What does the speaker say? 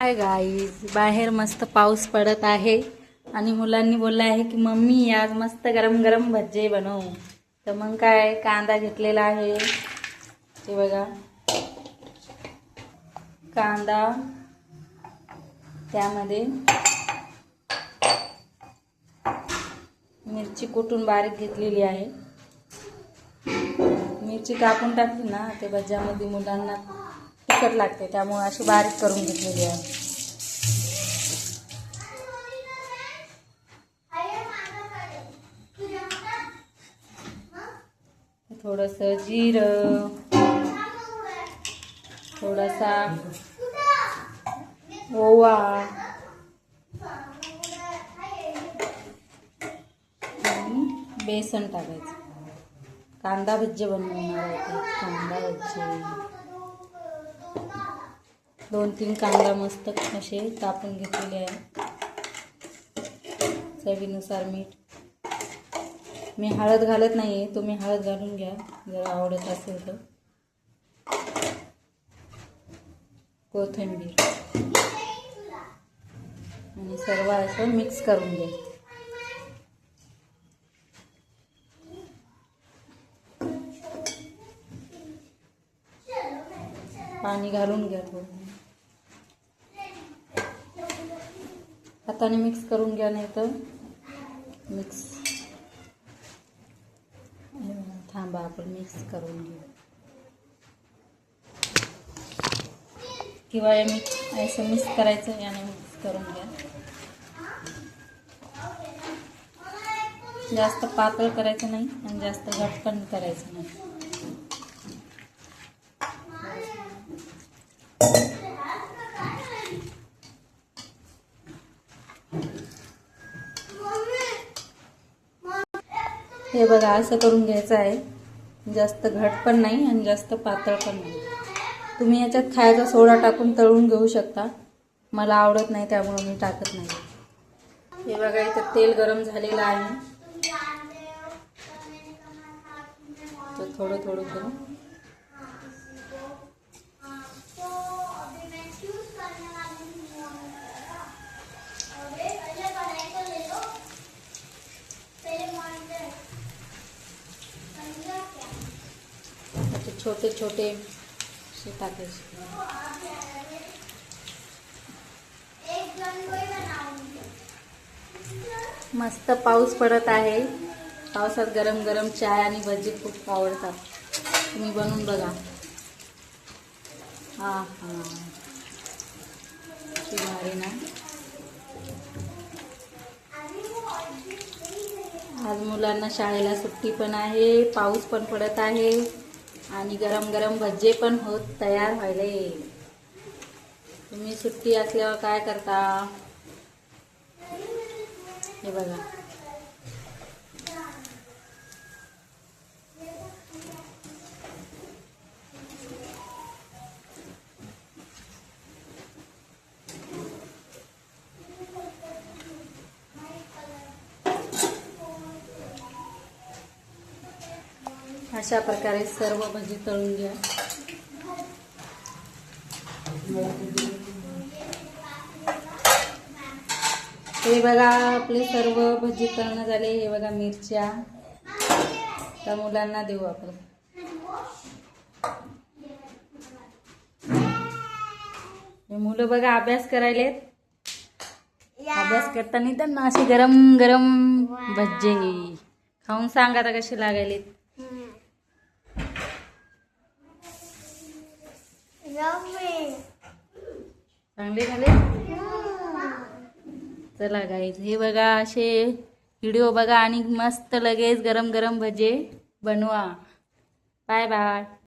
Hi guys, बाहेर मस्त पाऊस पडत आहे आणि मुलांनी बोललं आहे की मम्मी आज मस्त गरम गरम भज्जे बनव. तर मग काय कांदा घेतलेला आहे ते बघा, कांदा त्यामध्ये मिरची कुटून बारीक घेतलेली आहे. मिरची कापून टाकली ना ते भज्यामध्ये मुलांना तिखट लागते, त्यामुळे अशी बारीक करून घेतलेली आहे. थोडंसं जिरं, थोडासा ओवा आणि बेसन टाकायचं. कांदा भज्जे बनवणार आहे. कांदा भज्जे 2-3 कांदा मस्त असे कापून घेतलेले आहे. चवीनुसार मीठ. मी हळद घालत नाही आहे, तुम्ही हळद घालून घ्या जर आवडत असेल तर. कोथिंबीर आणि सर्व असं मिक्स करून घ्या. पाणी घालून घ्या थोडं. हाताने मिक्स करून घ्या, नाही तर मिक्स थांबा आपण मिक्स करून घेऊ. किंवा असं मिक्स करायचं, याने मिक्स करून घ्या. जास्त पातळ करायचं नाही आणि जास्त घट्ट पण करायचं नाही. हे बघा असं करून घ्यायचं आहे. जास्त घट्ट पण नाही आणि जास्त पातळ पण नाही. तुम्ही याच्यात खायचा सोडा टाकून तळून घेऊ शकता. मला आवडत नाही त्यामुळे मी टाकत नाही. हे बघा इथं तेल गरम झालेलं आहे. तर थोडं थोडं करून छोटे छोटे असे टाकायचे. मस्त पाऊस पडत आहे. पावसात गरम गरम चाय आणि भजी खूप आवडतात. तुम्ही बनवून बघा. हा भारी ना. आज मुलांना शाळेला सुट्टी पण आहे, पाऊस पण पडत आहे आणि गरम गरम भज्जे पण तयार व्हायले. तुम्ही सुट्टी असल्यावर काय करता? हे बघा. अशा प्रकारे सर्व भजी तळून घ्या. हे बघा आपले सर्व भजी तळणं झाले. हे बघा मिरच्या. त्या मुलांना देऊ आपण. हे मुलं बघा अभ्यास करायलेत. अभ्यास करताना त्यांना असे गरम गरम भज्जे खाऊन सांगा आता कसे लागायलेत. चांगले झाले. चला गाईज, हे बघा असे व्हिडिओ बघा आणि मस्त लगेच गरम गरम भजे बनवा. Bye bye.